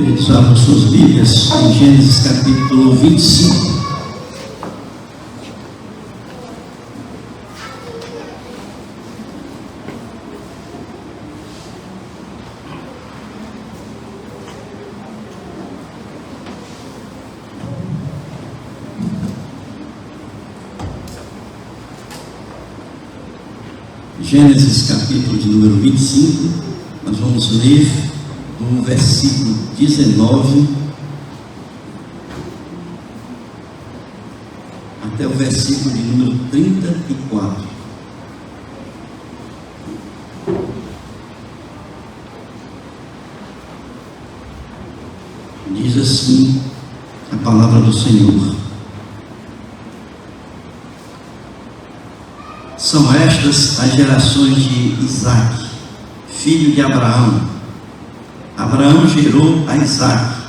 Queridos, abram suas Bíblias em Gênesis capítulo 25. Gênesis capítulo de número 25, nós vamos ler do versículo 19 até o versículo de número 34. Diz assim a palavra do Senhor: São estas as gerações de Isaque, filho de Abraão. Abraão gerou a Isaque.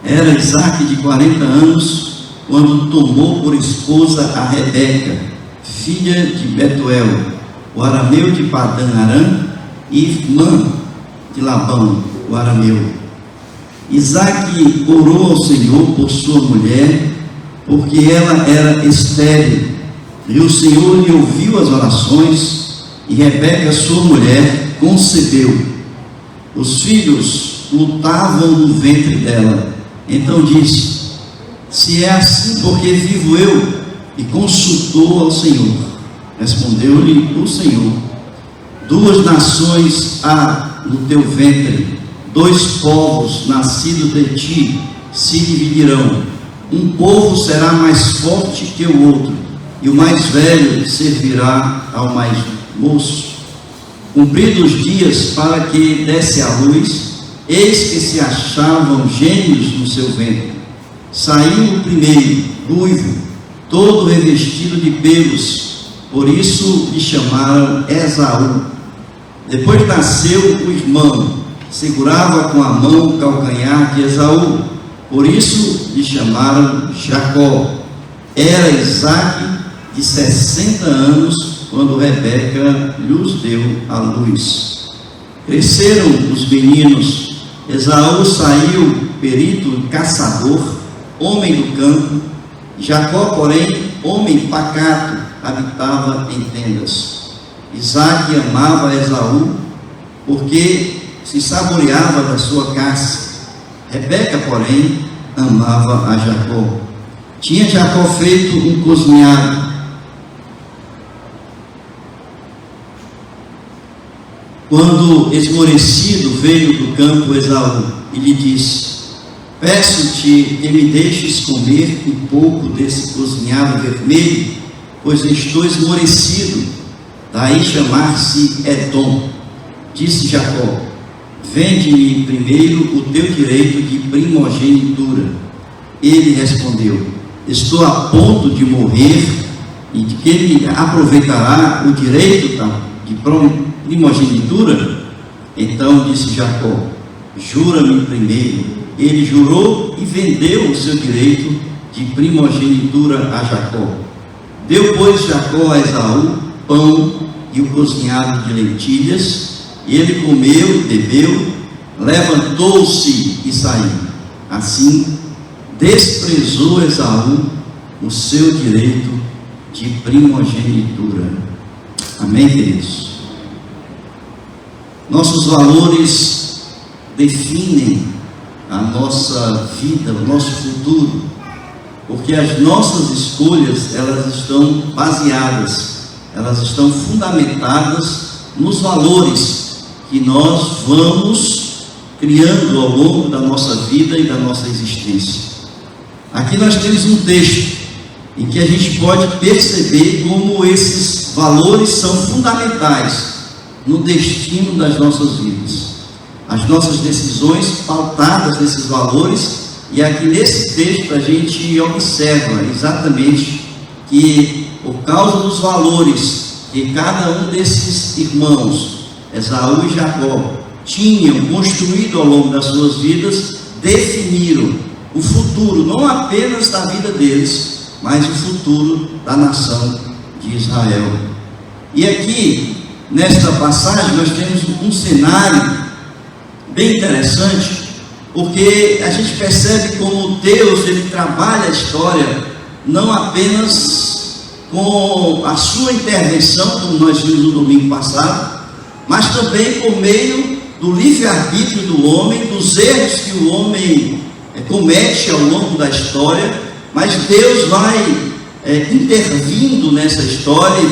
Era Isaque de 40 anos, quando tomou por esposa a Rebeca, filha de Betuel, o arameu de Padã Arã, e irmã de Labão, o arameu. Isaque orou ao Senhor por sua mulher, porque ela era estéril. E o Senhor lhe ouviu as orações, e Rebeca, sua mulher, concebeu. Os filhos lutavam no ventre dela. Então disse: se é assim, porque vivo eu? E consultou ao Senhor. Respondeu-lhe o Senhor: duas nações há no teu ventre, dois povos nascidos de ti se dividirão. Um povo será mais forte que o outro, e o mais velho servirá ao mais moço. Cumpridos os dias para que desse à luz, eis que se achavam gêmeos no seu ventre. Saiu o primeiro, ruivo, todo revestido de pelos, por isso lhe chamaram Esaú. Depois nasceu o irmão, segurava com a mão o calcanhar de Esaú, por isso lhe chamaram Jacó. Era Isaque de 60 anos, quando Rebeca lhes deu a luz. Cresceram os meninos. Esaú saiu perito caçador, homem do campo. Jacó, porém, homem pacato, habitava em tendas. Isaque amava Esaú, porque se saboreava da sua caça. Rebeca, porém, amava a Jacó. Tinha Jacó feito um cozinhado. Quando esmorecido veio do campo Esaú e lhe disse: peço-te que me deixes comer um pouco desse cozinhado vermelho, pois estou esmorecido. Daí chamar-se Edom. Disse Jacó: vende-me primeiro o teu direito de primogenitura. Ele respondeu: estou a ponto de morrer, e de que me aproveitará o direito de primogenitura? Então disse Jacó: jura-me primeiro. Ele jurou e vendeu o seu direito de primogenitura a Jacó. Deu, pois, Jacó a Esaú pão e o cozinhado de lentilhas. Ele comeu, bebeu, levantou-se e saiu. Assim desprezou Esaú o seu direito de primogenitura. Amém, queridos? Nossos valores definem a nossa vida, o nosso futuro, porque as nossas escolhas, elas estão baseadas, elas estão fundamentadas nos valores que nós vamos criando ao longo da nossa vida e da nossa existência. Aqui nós temos um texto em que a gente pode perceber como esses valores são fundamentais no destino das nossas vidas. As nossas decisões pautadas nesses valores, e aqui nesse texto a gente observa exatamente que, por causa dos valores que cada um desses irmãos, Esaú e Jacó, tinham construído ao longo das suas vidas, definiram o futuro, não apenas da vida deles, mas o futuro da nação de Israel. E aqui, nesta passagem, nós temos um cenário bem interessante, porque a gente percebe como Deus, ele trabalha a história não apenas com a sua intervenção, como nós vimos no domingo passado, mas também por meio do livre-arbítrio do homem, dos erros que o homem comete ao longo da história. Mas Deus vai intervindo nessa história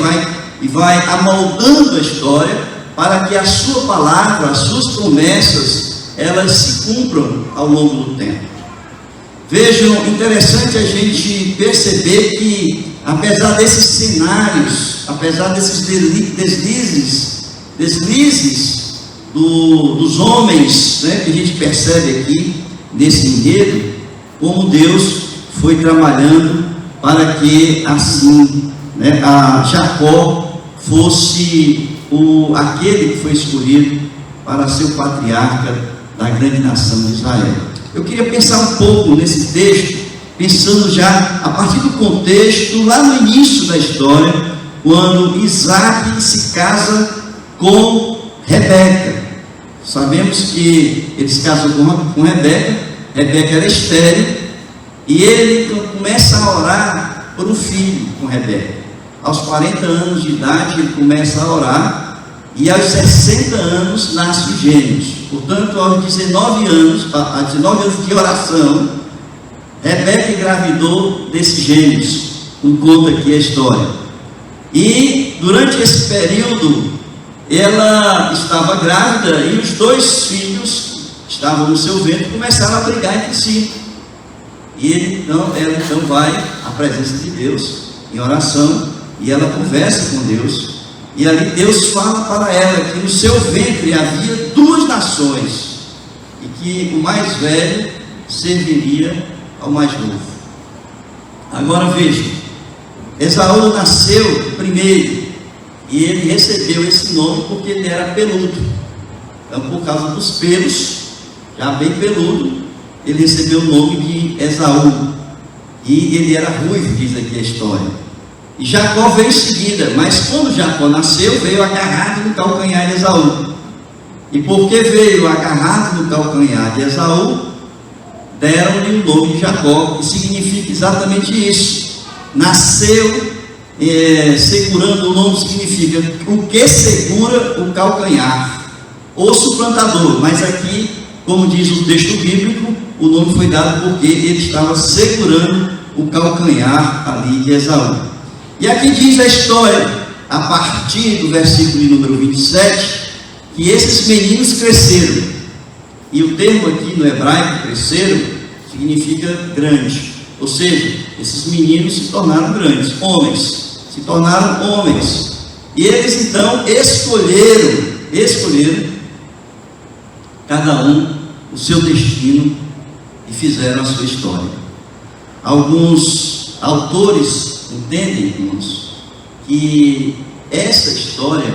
e vai amoldando a história para que a sua palavra, as suas promessas, elas se cumpram ao longo do tempo. Vejam, interessante a gente perceber que, apesar desses cenários, apesar desses deslizes dos homens, né, que a gente percebe aqui nesse enredo, como Deus foi trabalhando para que assim, né, a Jacó fosse aquele que foi escolhido para ser o patriarca da grande nação de Israel. Eu queria pensar um pouco nesse texto, pensando já a partir do contexto, lá no início da história, quando Isaac se casa com Rebeca. Sabemos que ele se casou com Rebeca. Rebeca era estéril, e ele começa a orar por um filho com Rebeca. Aos 40 anos de idade ele começa a orar, e aos 60 anos nasce os gêmeos. Portanto, aos 19 anos de oração, Rebeca engravidou desses gêmeos, como conta aqui a história. E durante esse período ela estava grávida, e os dois filhos estavam no seu ventre e começaram a brigar entre si. E ela então vai à presença de Deus em oração, e ela conversa com Deus, e ali Deus fala para ela que no seu ventre havia duas nações, e que o mais velho serviria ao mais novo. Agora veja, Esaú nasceu primeiro, e ele recebeu esse nome porque ele era peludo. Então, por causa dos pelos, já bem peludo, ele recebeu o nome de Esaú. E ele era ruivo, diz aqui a história. E Jacó veio em seguida, mas quando Jacó nasceu, veio agarrado no calcanhar de Esaú. E porque veio agarrado no calcanhar de Esaú, deram-lhe o nome de Jacó, que significa exatamente isso. Nasceu segurando, o nome significa o que segura o calcanhar, ou suplantador. Mas aqui, como diz o texto bíblico, o nome foi dado porque ele estava segurando o calcanhar ali de Esaú. E aqui diz a história, a partir do versículo de número 27, que esses meninos cresceram. E o termo aqui no hebraico, cresceram, significa grande. Ou seja, esses meninos se tornaram grandes, homens, se tornaram homens. E eles então escolheram cada um o seu destino e fizeram a sua história. Alguns autores entendem, irmãos, que essa história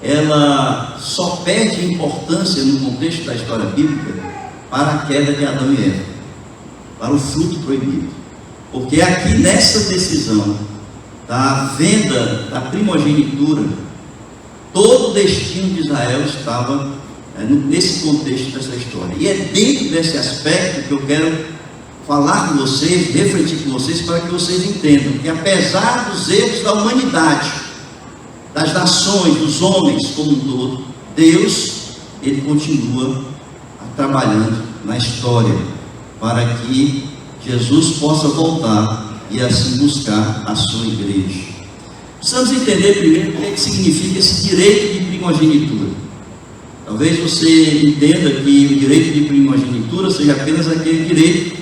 ela só perde importância no contexto da história bíblica para a queda de Adão e Eva, para o fruto proibido. Porque aqui nessa decisão da venda da primogenitura, todo o destino de Israel estava nesse contexto dessa história. E é dentro desse aspecto que eu quero falar com vocês, refletir com vocês, para que vocês entendam que, apesar dos erros da humanidade, das nações, dos homens como um todo, Deus, ele continua trabalhando na história para que Jesus possa voltar e assim buscar a sua igreja. Precisamos entender primeiro o que significa esse direito de primogenitura. Talvez você entenda que o direito de primogenitura seja apenas aquele direito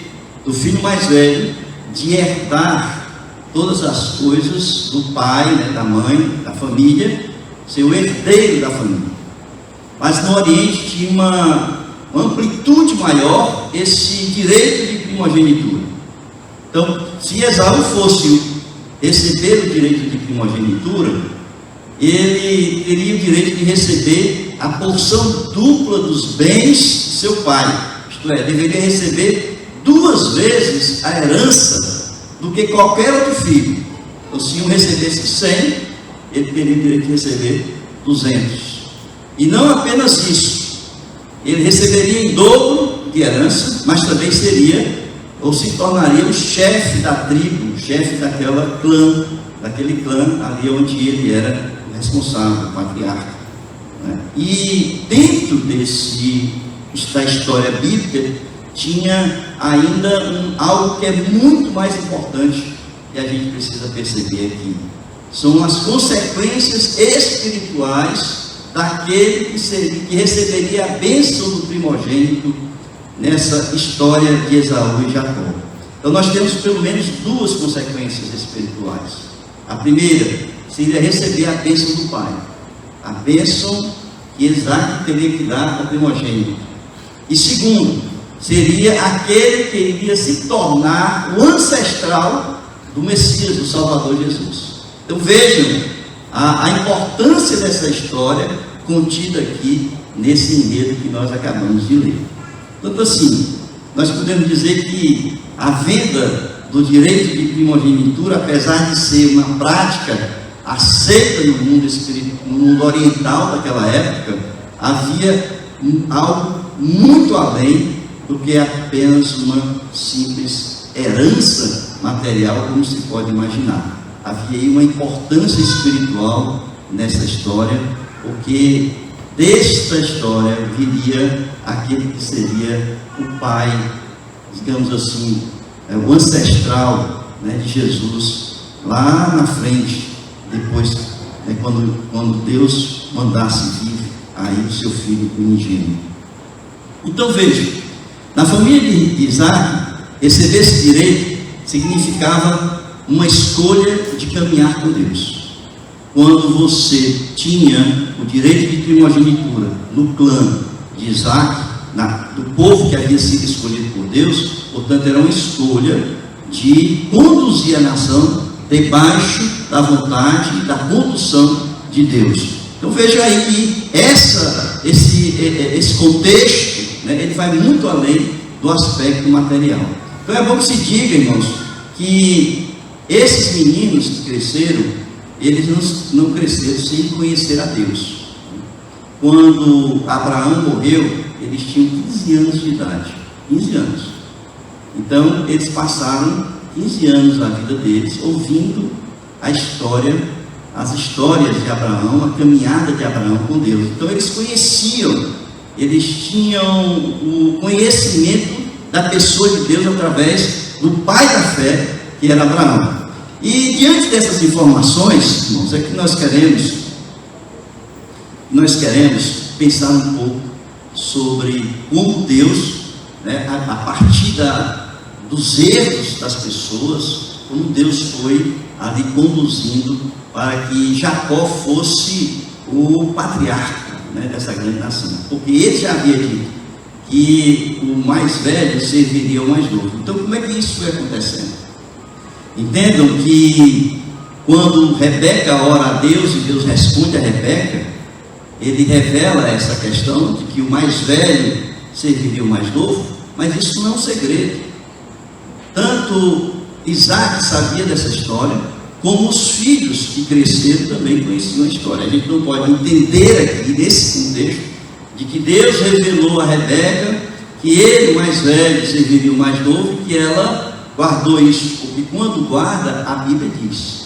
do filho mais velho de herdar todas as coisas do pai, da mãe, da família, ser o herdeiro da família. Mas no Oriente tinha uma amplitude maior esse direito de primogenitura. Então, se Esaú fosse receber o direito de primogenitura, ele teria o direito de receber a porção dupla dos bens de seu pai. Isto é, deveria receber 2 vezes a herança do que qualquer outro filho. Então, se um recebesse 100, ele teria o direito de receber 200. E não apenas isso, ele receberia em dobro de herança, mas também seria, ou se tornaria o chefe da tribo, o chefe daquele clã ali onde ele era o responsável, o patriarca, né? E dentro da história bíblica, tinha ainda algo que é muito mais importante que a gente precisa perceber aqui. São as consequências espirituais daquele que receberia a bênção do primogênito nessa história de Esaú e Jacó. Então nós temos pelo menos duas consequências espirituais. A primeira seria receber a bênção do pai, a bênção que Isaac teria que dar ao primogênito. E segundo, seria aquele que iria se tornar o ancestral do Messias, do Salvador Jesus. Então vejam a importância dessa história contida aqui nesse enredo que nós acabamos de ler. Tanto assim, nós podemos dizer que a venda do direito de primogenitura, apesar de ser uma prática aceita no mundo oriental daquela época, havia algo muito além do que apenas uma simples herança material, como se pode imaginar. Havia aí uma importância espiritual nessa história, porque desta história viria aquele que seria o pai, digamos assim, o ancestral, né, de Jesus, lá na frente, depois, quando Deus mandasse vir aí o seu filho unigênito. Então veja, na família de Isaac, receber esse direito significava uma escolha de caminhar com Deus. Quando você tinha o direito de primogenitura no clã de Isaac, do povo que havia sido escolhido por Deus, portanto era uma escolha de conduzir a nação debaixo da vontade e da condução de Deus. Então veja aí que esse contexto, né, ele vai muito além do aspecto material. Então é bom que se diga, irmãos, que esses meninos que cresceram, eles não cresceram sem conhecer a Deus. Quando Abraão morreu, eles tinham 15 anos de idade. 15 anos. Então eles passaram 15 anos da vida deles ouvindo as histórias de Abraão, a caminhada de Abraão com Deus. Então eles conheciam, eles tinham o conhecimento da pessoa de Deus através do pai da fé, que era Abraão. E diante dessas informações, irmãos, é que nós queremos pensar um pouco sobre como Deus, né, a partir dos erros das pessoas, como Deus foi ali conduzindo para que Jacó fosse o patriarca, né, dessa grande nação. Porque ele já havia dito que o mais velho serviria ao mais novo. Então como é que isso foi acontecendo? Entendam que quando Rebeca ora a Deus e Deus responde a Rebeca, ele revela essa questão de que o mais velho serviria o mais novo, mas isso não é um segredo. Tanto Isaac sabia dessa história, como os filhos que cresceram também conheciam a história. A gente não pode entender aqui, nesse contexto, de que Deus revelou a Rebeca que ele, o mais velho, serviria o mais novo, e que ela guardou isso, porque quando guarda, a Bíblia diz,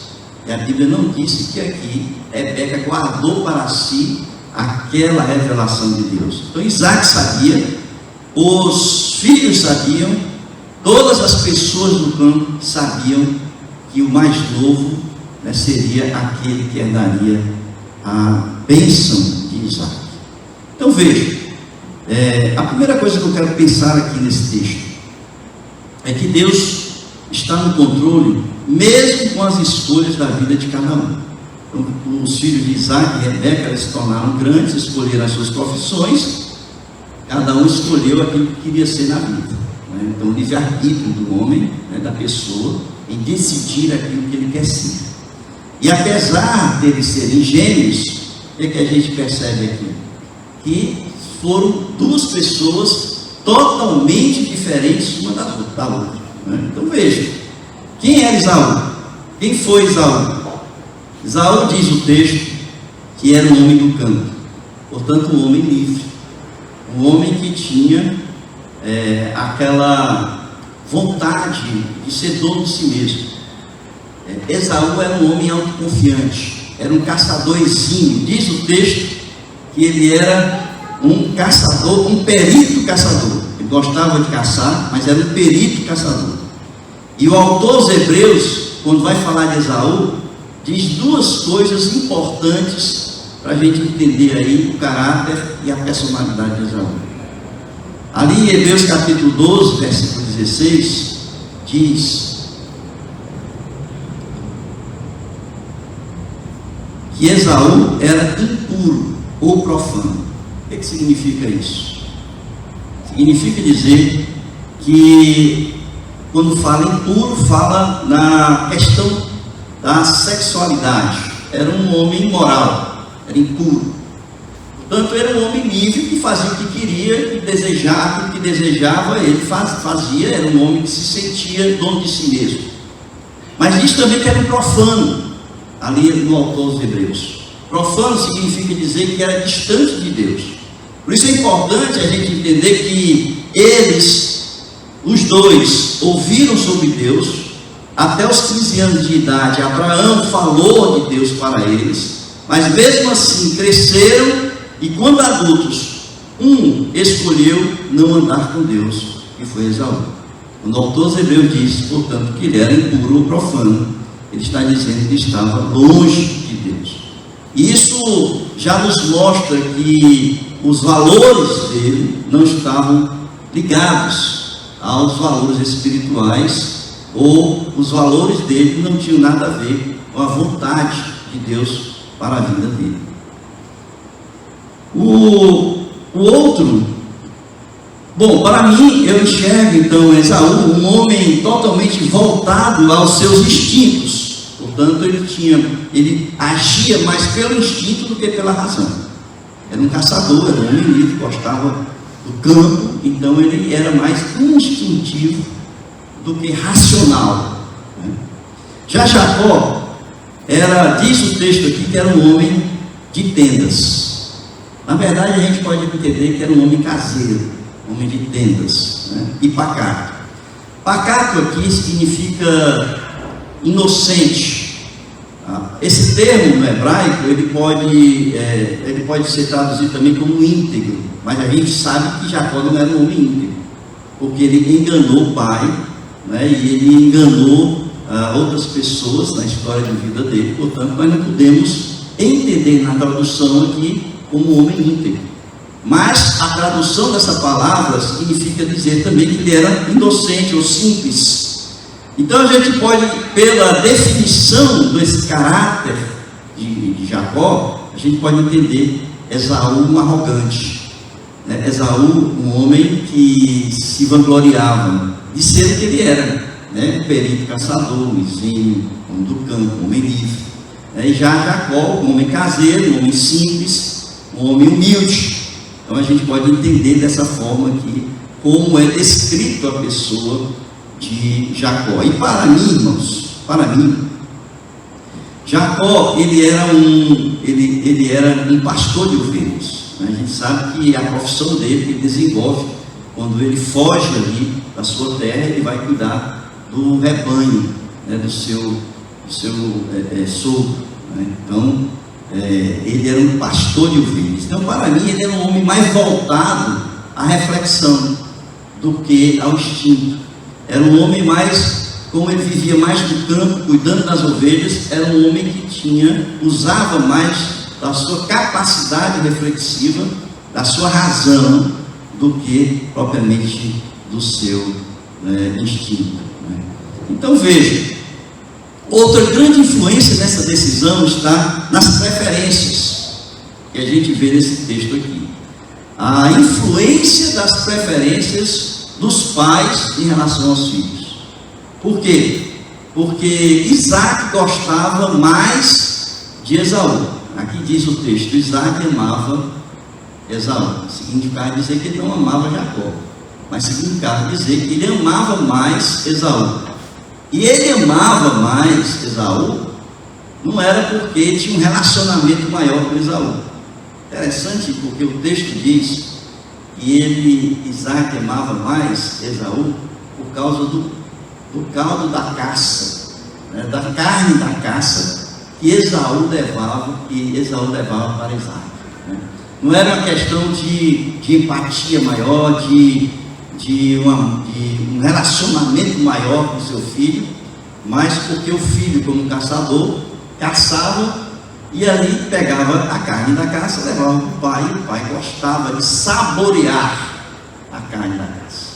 e a Bíblia não disse que aqui Rebeca guardou para si aquela revelação de Deus. Então Isaac sabia, os filhos sabiam, todas as pessoas do campo sabiam que o mais novo, né, seria aquele que herdaria a bênção de Isaac. Então veja, a primeira coisa que eu quero pensar aqui nesse texto é que Deus está no controle, mesmo com as escolhas da vida de cada um. Então, os filhos de Isaac e Rebeca se tornaram grandes, escolheram as suas profissões, cada um escolheu aquilo que queria ser na vida, né? Então o livre-arbítrio do homem, né, da pessoa, em decidir aquilo que ele quer ser. E apesar deles serem gêmeos, o que a gente percebe aqui? Que foram duas pessoas totalmente diferentes uma da outra, né? Então veja, quem era Esaú? Quem foi Esaú? Esaú, diz o texto, que era um homem do campo, portanto um homem livre, um homem que tinha aquela vontade de ser dono de si mesmo. Esaú era um homem autoconfiante, era um caçador exímio. Diz o texto que ele era um caçador, um perito caçador. Ele gostava de caçar, mas era um perito caçador. E o autor aos Hebreus, quando vai falar de Esaú, diz duas coisas importantes para a gente entender aí o caráter e a personalidade de Esaú. Ali em Hebreus capítulo 12, versículo 16, diz que Esaú era impuro ou profano. O que significa isso? Significa dizer que quando fala impuro, fala na questão da sexualidade. Era um homem imoral, era impuro. Portanto, era um homem livre que fazia o que queria, que desejava, o que desejava, ele fazia. Era um homem que se sentia dono de si mesmo. Mas diz também que era um profano, ali no autor dos Hebreus. Profano significa dizer que era distante de Deus. Por isso é importante a gente entender que eles, os dois, ouviram sobre Deus. Até os 15 anos de idade, Abraão falou de Deus para eles, mas mesmo assim cresceram, e quando adultos, um escolheu não andar com Deus, que foi Esaú. Quando o autor dos Hebreus diz, portanto, que ele era impuro ou profano, ele está dizendo que estava longe de Deus. E isso já nos mostra que os valores dele não estavam ligados aos valores espirituais, ou os valores dele não tinham nada a ver com a vontade de Deus para a vida dele. O outro, bom, para mim, eu enxergo então Esaú um homem totalmente voltado aos seus instintos. Portanto, ele agia mais pelo instinto do que pela razão. Era um caçador, era um homem livre, gostava do campo, então ele era mais instintivo do que racional. Já Jacó diz o texto aqui que era um homem de tendas. Na verdade, a gente pode entender que era um homem caseiro, homem de tendas, e pacato. Pacato aqui significa inocente. Esse termo no hebraico ele pode ser traduzido também como íntegro, mas a gente sabe que Jacó não era um homem íntegro, porque ele enganou o pai, e ele enganou outras pessoas na história de vida dele. Portanto, nós não podemos entender na tradução aqui como homem íntegro, mas a tradução dessa palavra significa dizer também que ele era inocente ou simples. Então a gente pode, pela definição desse caráter de Jacó, a gente pode entender Esaú um arrogante, Esaú um homem que se vangloriava de ser o que ele era, um perito caçador, um exímio, homem do campo, um homem livre. E já Jacó, um homem caseiro, um homem simples, um homem humilde. Então a gente pode entender dessa forma aqui como é descrito a pessoa de Jacó. E para mim, irmãos, Jacó ele era um pastor de ovelhas. A gente sabe que a profissão dele que ele desenvolve quando ele foge ali da sua terra, ele vai cuidar do rebanho, do seu sogro. Então ele era um pastor de ovelhas. Então, para mim, ele era um homem mais voltado à reflexão do que ao instinto. Era um homem mais, como ele vivia mais no campo, cuidando das ovelhas, era um homem que usava mais da sua capacidade reflexiva, da sua razão, do que propriamente do seu instinto. Então, veja, outra grande influência nessa decisão está nas preferências, que a gente vê nesse texto aqui. A influência das preferências dos pais em relação aos filhos. Por quê? Porque Isaac gostava mais de Esaú. Aqui diz o texto, Isaac amava Esaú. Significava dizer que ele não amava Jacó, mas significava dizer que ele amava mais Esaú. E ele amava mais Esaú, não era porque tinha um relacionamento maior com Esaú. Interessante, porque o texto diz que Isaac amava mais Esaú por causa do caldo da caça, né, da carne da caça que Esaú levava para Isaac. Né? Não era uma questão de empatia maior, de um relacionamento maior com seu filho, mas porque o filho, como caçador, caçava e ali pegava a carne da caça, levava para o pai, e o pai gostava de saborear a carne da caça.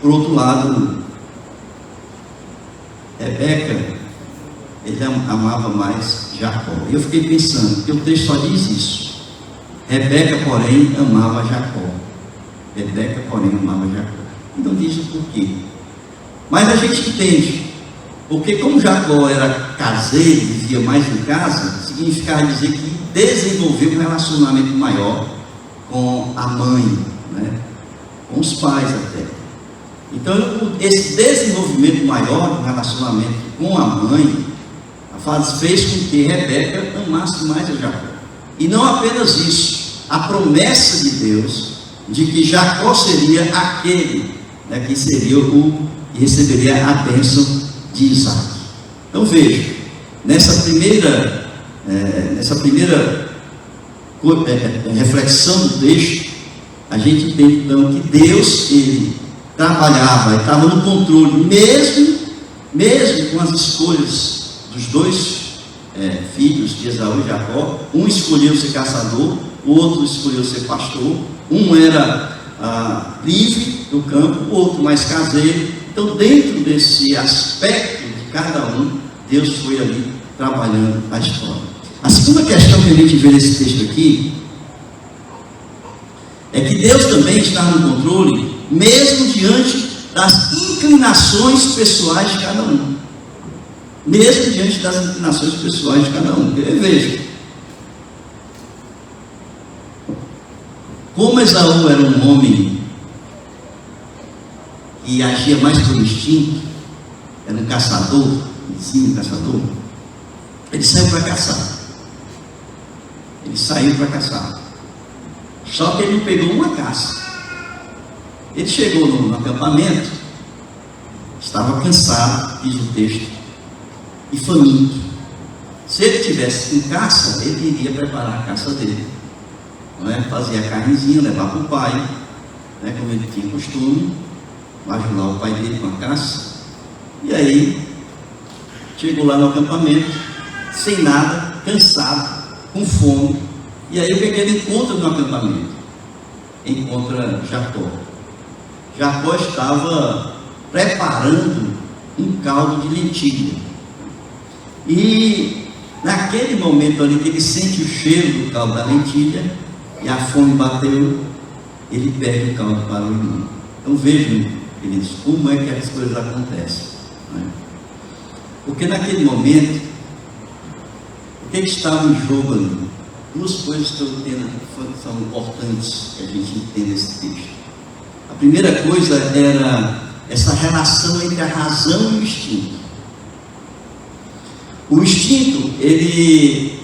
Por outro lado, Rebeca, ele amava mais Jacó. E eu fiquei pensando, porque o texto só diz isso. Rebeca, porém, amava Jacó. Rebeca, porém, amava Jacó. E não diz o porquê. Mas a gente entende. Porque como Jacó era caseiro, vivia mais em casa, significava dizer que desenvolveu um relacionamento maior com a mãe, né? Com os pais até. Então, esse desenvolvimento maior do relacionamento com a mãe fez com que Rebeca amasse mais a Jacó. E não apenas isso, a promessa de Deus de que Jacó seria aquele, né, que receberia a bênção de Isaac. Então veja, nessa primeira reflexão do texto, a gente entende então que Deus, ele trabalhava, ele estava no controle, mesmo com as escolhas dos dois filhos de Esaú e Jacó. Um escolheu ser caçador, o outro escolheu ser pastor. Um era livre do campo, o outro mais caseiro. Então, dentro desse aspecto de cada um, Deus foi ali trabalhando a história. A segunda questão que a gente vê nesse texto aqui é que Deus também está no controle, mesmo diante das inclinações pessoais de cada um. Mesmo diante das inclinações pessoais de cada um. Veja, como Esaú era um homem que agia mais pelo instinto, era um caçador, ele saiu para caçar. Só que ele não pegou uma caça. Ele chegou no acampamento, estava cansado, diz o texto, e faminto. Se ele tivesse com caça, ele iria preparar a caça dele, não é? Fazia a carnezinha, levar para o pai, né? Como ele tinha costume, ajudar o pai dele com a caça. E aí chegou lá no acampamento, sem nada, cansado, com fome. E aí o que ele encontra no acampamento? Encontra Jacó. Jacó estava preparando um caldo de lentilha. E naquele momento ali que ele sente o cheiro do caldo da lentilha e a fome bateu, ele pede o caldo para o irmão. Então vejam, queridos, como é que as coisas acontecem, né? Porque naquele momento, o que estava em jogo ali? Duas coisas que eu entendo que são importantes que a gente entenda esse texto. A primeira coisa era essa relação entre a razão e o instinto. O instinto, ele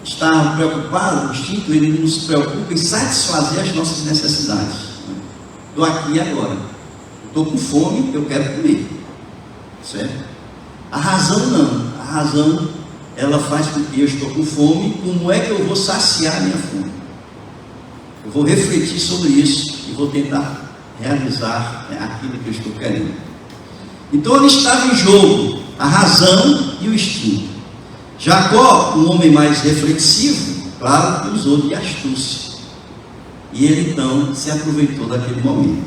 está preocupado, o instinto, ele nos preocupa em satisfazer as nossas necessidades, né? Do aqui e agora. Estou com fome, eu quero comer, certo? A razão não. A razão, ela faz com que eu estou com fome. Como é que eu vou saciar a minha fome? Eu vou refletir sobre isso e vou tentar realizar aquilo que eu estou querendo. Então ele estava em jogo a razão e o instinto. Jacó, um homem mais reflexivo, claro que usou de astúcia, e ele então se aproveitou daquele momento.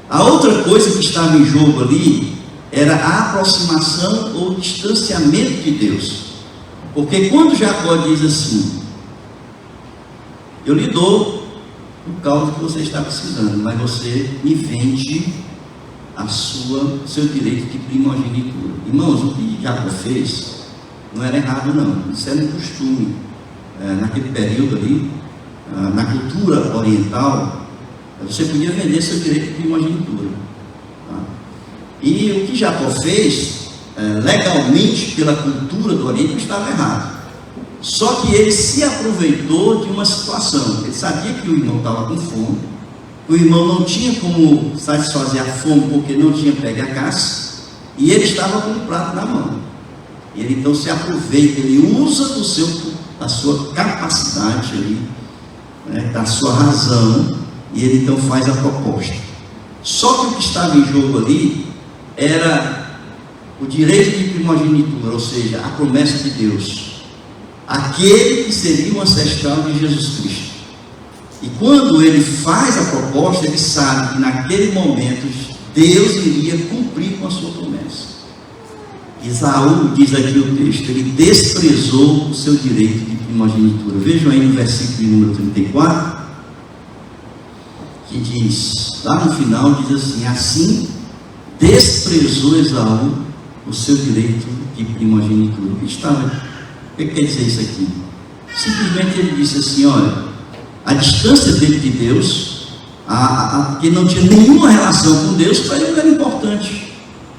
A outra coisa que estava em jogo ali era a aproximação ou distanciamento de Deus. Porque quando Jacó diz assim: eu lhe dou o caldo que você está precisando, mas você me vende seu direito de primogenitura. Irmãos, o que Jacó fez não era errado não, isso era um costume. Naquele período ali, na cultura oriental, você podia vender seu direito de primogenitura, tá? E o que Jacó fez, legalmente, pela cultura do Oriente, não estava errado. Só que ele se aproveitou de uma situação. Ele sabia que o irmão estava com fome, o irmão não tinha como satisfazer a fome porque não tinha pego a caça, e ele estava com o prato na mão. Ele então se aproveita, ele usa da sua capacidade ali, né, da sua razão, e ele então faz a proposta. Só que o que estava em jogo ali era o direito de primogenitura, ou seja, a promessa de Deus, aquele que seria o ancestral de Jesus Cristo. E quando ele faz a proposta, ele sabe que naquele momento Deus iria cumprir com a sua promessa. Esaú, diz aqui o texto, ele desprezou o seu direito de primogenitura. Vejam aí no versículo número 34, que diz, lá no final, diz assim: assim desprezou Esaú o seu direito de primogenitura. O que quer dizer isso aqui? Simplesmente ele disse assim: olha, a distância dele de Deus, que não tinha nenhuma relação com Deus, para ele não era importante.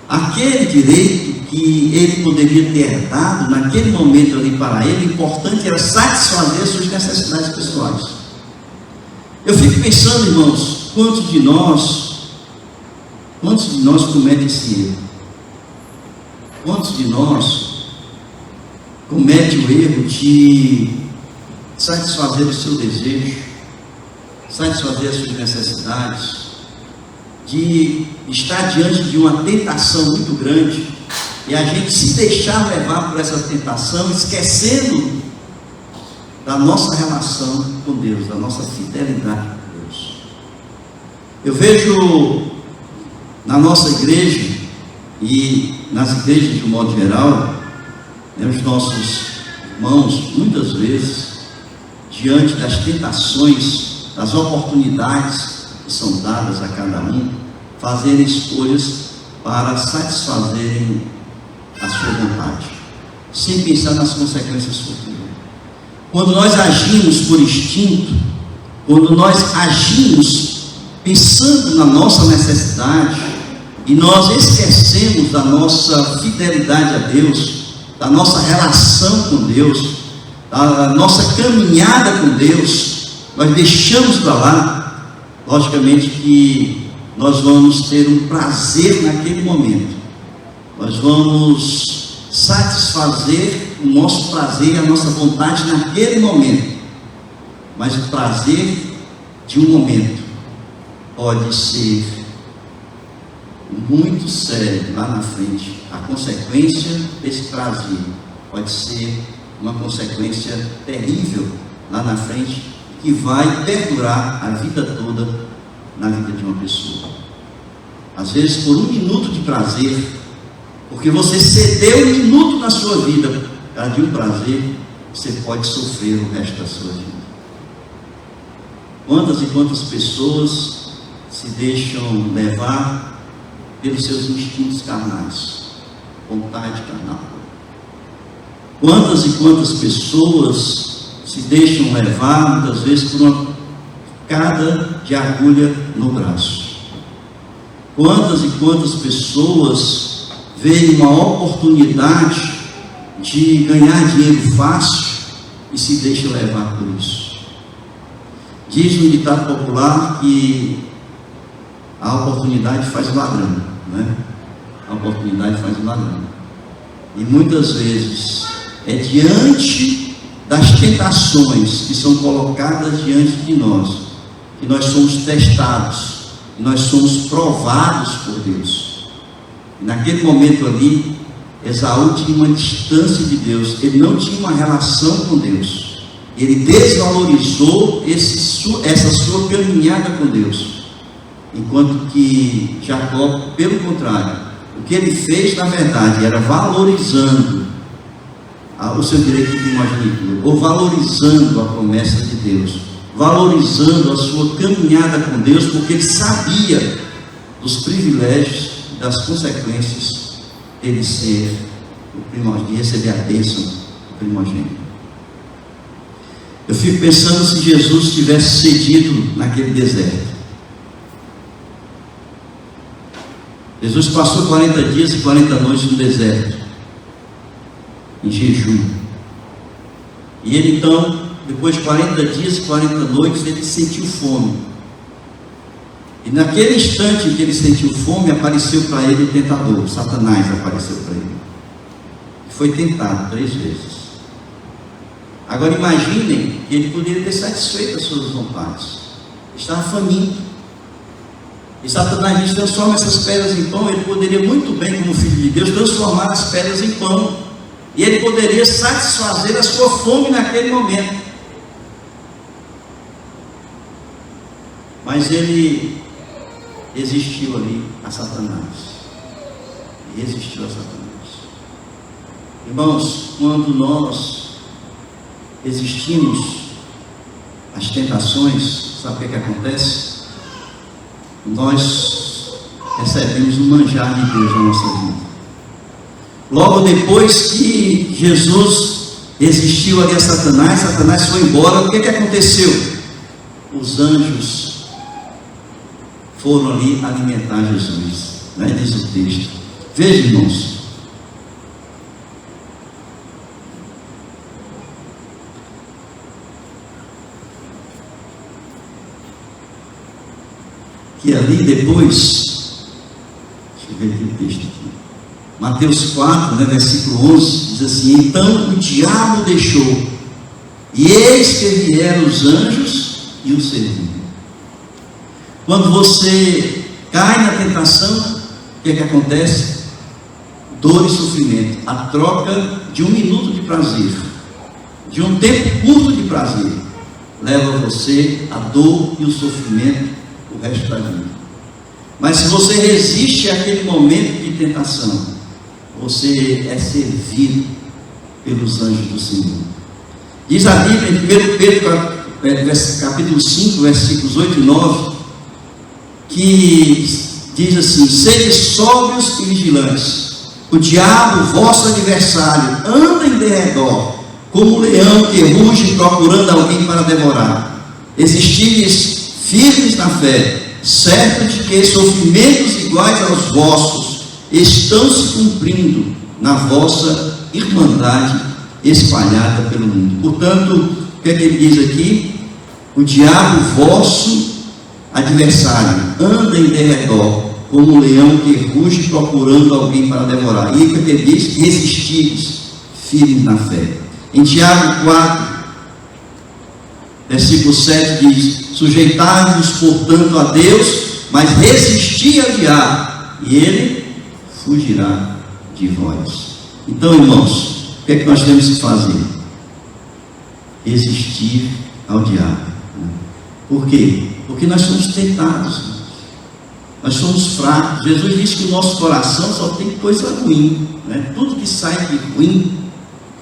Aquele direito que ele poderia ter herdado naquele momento ali para ele, o importante era satisfazer as suas necessidades pessoais. Eu fico pensando, irmãos, quantos de nós cometem esse erro? Quantos de nós cometem o erro de satisfazer o seu desejo, satisfazer as suas necessidades, de estar diante de uma tentação muito grande, e a gente se deixar levar por essa tentação, esquecendo da nossa relação com Deus, da nossa fidelidade com Deus. Eu vejo na nossa igreja e nas igrejas de um modo geral, né, os nossos irmãos, muitas vezes, diante das tentações, das oportunidades que são dadas a cada um, fazerem escolhas para satisfazerem a sua vontade, sem pensar nas consequências futuras. Quando nós agimos por instinto, quando nós agimos pensando na nossa necessidade, e nós esquecemos da nossa fidelidade a Deus, da nossa relação com Deus, da nossa caminhada com Deus, nós deixamos para lá, logicamente que nós vamos ter um prazer naquele momento, nós vamos satisfazer o nosso prazer, a nossa vontade naquele momento, mas o prazer de um momento pode ser muito sério lá na frente. A consequência desse prazer pode ser uma consequência terrível lá na frente, que vai perdurar a vida toda na vida de uma pessoa. Às vezes por um minuto de prazer, porque você cedeu um minuto na sua vida para de um prazer, você pode sofrer o resto da sua vida. Quantas e quantas pessoas se deixam levar pelos seus instintos carnais, vontade carnal? Quantas e quantas pessoas se deixam levar, muitas vezes, por uma picada de agulha no braço? Quantas e quantas pessoas veem uma oportunidade de ganhar dinheiro fácil e se deixam levar por isso? Diz no ditado popular que a oportunidade faz o ladrão, né? A oportunidade faz o ladrão. E muitas vezes é diante das tentações que são colocadas diante de nós, que nós somos testados, que nós somos provados por Deus. E naquele momento ali, Esaú tinha uma distância de Deus, ele não tinha uma relação com Deus, ele desvalorizou essa sua caminhada com Deus. Enquanto que Jacó, pelo contrário, o que ele fez na verdade era valorizando o seu direito de primogenitura, ou valorizando a promessa de Deus, valorizando a sua caminhada com Deus, porque ele sabia dos privilégios, das consequências dele ser o primogênito, de receber a bênção do primogênito. Eu fico pensando se Jesus tivesse cedido naquele deserto. Jesus passou 40 dias e 40 noites no deserto, em jejum. E ele então, depois de 40 dias e 40 noites, ele sentiu fome. E naquele instante em que ele sentiu fome, apareceu para ele o tentador, Satanás apareceu para ele. Foi tentado 3 vezes. Agora imaginem que ele poderia ter satisfeito as suas vontades. Estava faminto. E Satanás diz: transforma essas pedras em pão. Ele poderia muito bem, como filho de Deus, transformar as pedras em pão. E ele poderia satisfazer a sua fome naquele momento. Mas ele resistiu ali a Satanás. Resistiu a Satanás. Irmãos, quando nós resistimos às tentações, sabe o que acontece? Nós recebemos o manjar de Deus na nossa vida. Logo depois que Jesus resistiu ali a Satanás, Satanás foi embora, o que aconteceu? Os anjos foram ali alimentar Jesus, né? Diz o texto. Veja, irmãos, que ali depois, deixa eu ver aqui o texto aqui, Mateus 4, né, versículo 11, diz assim: então o diabo deixou, e eis que vieram os anjos e o serviram. Quando você cai na tentação, o que acontece? Dor e sofrimento, a troca de 1 minuto de prazer, de um tempo curto de prazer, leva você a dor e o sofrimento o resto da vida. Mas se você resiste àquele momento de tentação, você é servido pelos anjos do Senhor. Diz a Bíblia em 1 Pedro capítulo 5, versículos 8 e 9, que diz assim: sede sóbrios e vigilantes, o diabo, vosso adversário, anda em derredor, como um leão que ruge procurando alguém para devorar. Existires firmes na fé, certo de que sofrimentos iguais aos vossos estão se cumprindo na vossa irmandade espalhada pelo mundo. Portanto, o que é que ele diz aqui? O diabo, vosso adversário, anda em derredor, como um leão que ruge procurando alguém para devorar. E o que é que ele diz? Resistires firmes na fé. Em Tiago 4, versículo 7 diz: sujeitai-vos, portanto, a Deus, mas resisti ao diabo, e ele fugirá de vós. Então, irmãos, o que é que nós temos que fazer? Resistir ao diabo. Por quê? Porque nós somos tentados, nós somos fracos. Jesus disse que o nosso coração só tem coisa ruim, né? Tudo que sai de ruim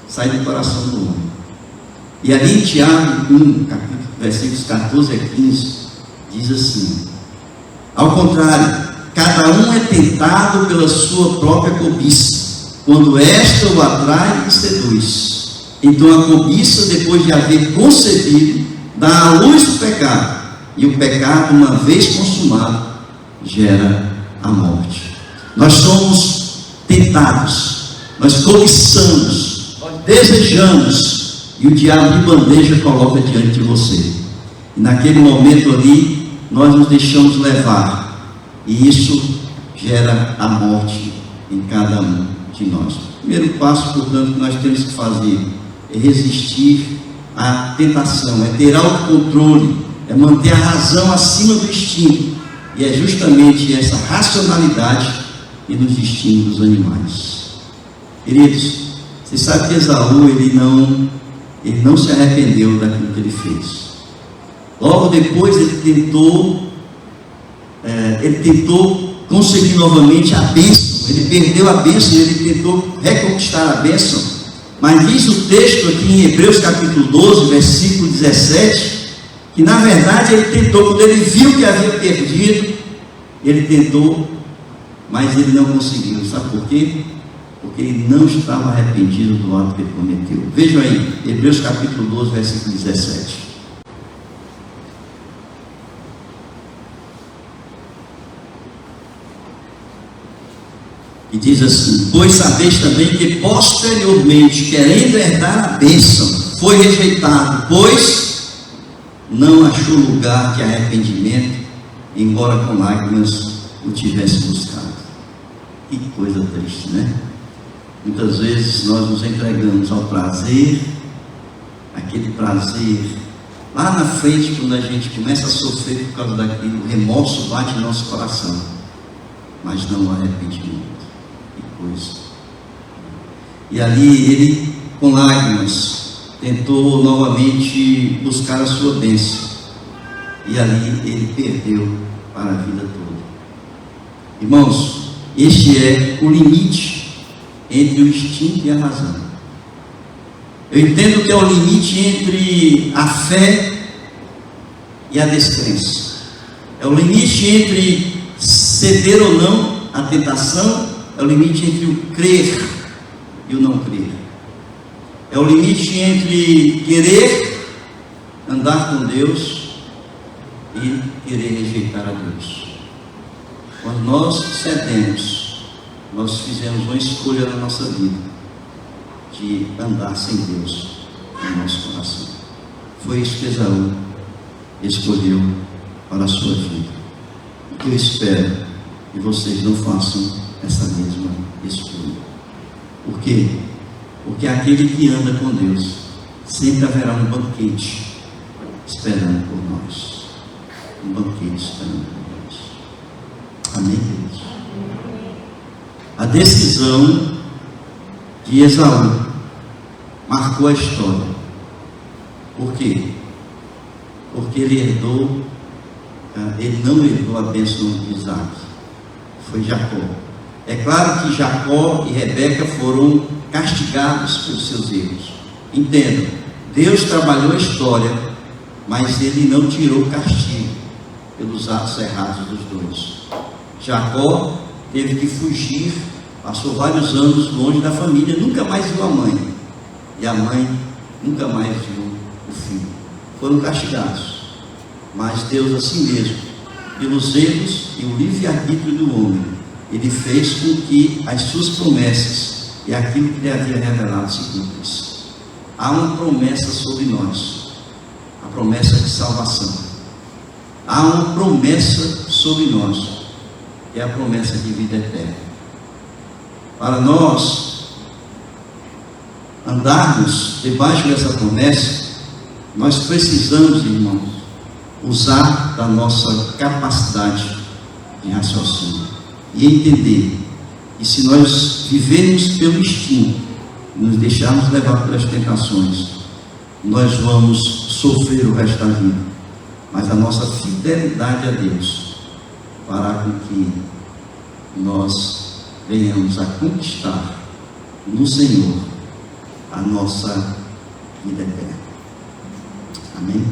sai do coração do homem. E ali em Tiago 1, versículos 14 a 15, diz assim: ao contrário, cada um é tentado pela sua própria cobiça, quando esta o atrai e seduz. Então a cobiça, depois de haver concebido, dá à luz o pecado, e o pecado, uma vez consumado, gera a morte. Nós somos tentados, nós cobiçamos, nós desejamos, e o diabo de bandeja coloca diante de você. E naquele momento ali, nós nos deixamos levar, e isso gera a morte em cada um de nós. O primeiro passo, portanto, que nós temos que fazer é resistir à tentação, é ter autocontrole, é manter a razão acima do instinto. E é justamente essa racionalidade que nos distingue dos animais. Queridos, você sabe que Esaú, ele não se arrependeu daquilo que ele fez. Logo depois ele tentou conseguir novamente a bênção. Ele perdeu a bênção, ele tentou reconquistar a bênção. Mas diz o texto aqui em Hebreus capítulo 12, versículo 17, que na verdade ele tentou, quando ele viu que havia perdido, ele tentou, mas ele não conseguiu. Sabe por quê? Porque ele não estava arrependido do ato que ele cometeu. Vejam aí, Hebreus capítulo 12, versículo 17. E diz assim: pois sabeis também que posteriormente, querendo herdar a bênção, foi rejeitado, pois não achou lugar de arrependimento, embora com lágrimas o tivesse buscado. Que coisa triste, né? Muitas vezes nós nos entregamos ao prazer, aquele prazer. Lá na frente, quando a gente começa a sofrer por causa daquilo, o remorso bate em nosso coração, mas não o arrependimento. Que coisa. E ali ele, com lágrimas, tentou novamente buscar a sua bênção, e ali ele perdeu para a vida toda. Irmãos, este é o limite entre o instinto e a razão. Eu entendo que é o limite entre a fé e a descrença. É o limite entre ceder ou não à tentação. É o limite entre o crer e o não crer. É o limite entre querer andar com Deus e querer rejeitar a Deus. Quando nós cedemos, nós fizemos uma escolha na nossa vida de andar sem Deus no nosso coração. Foi isso que Esaú escolheu para a sua vida. Eu espero que vocês não façam essa mesma escolha. Por quê? Porque aquele que anda com Deus sempre haverá um banquete esperando por nós. Um banquete esperando por nós. Amém, queridos? A decisão de Esaú marcou a história. Por quê? Porque ele não herdou a bênção de Isaac. Foi Jacó. É claro que Jacó e Rebeca foram castigados pelos seus erros. Entendam, Deus trabalhou a história, mas ele não tirou o castigo pelos atos errados dos dois. Jacó teve que fugir, passou vários anos longe da família, nunca mais viu a mãe, e a mãe nunca mais viu o filho. Foram castigados, mas Deus assim mesmo, pelos erros e o livre-arbítrio do homem, ele fez com que as suas promessas e aquilo que ele havia revelado se cumprisse. Há uma promessa sobre nós, a promessa de salvação. Há uma promessa sobre nós, que é a promessa de vida eterna. Para nós andarmos debaixo dessa promessa, nós precisamos, irmãos, usar da nossa capacidade de raciocínio e entender que se nós vivermos pelo instinto, nos deixarmos levar pelas tentações, nós vamos sofrer o resto da vida, mas a nossa fidelidade a Deus fará com que nós venhamos a conquistar no Senhor a nossa vida eterna. Amém?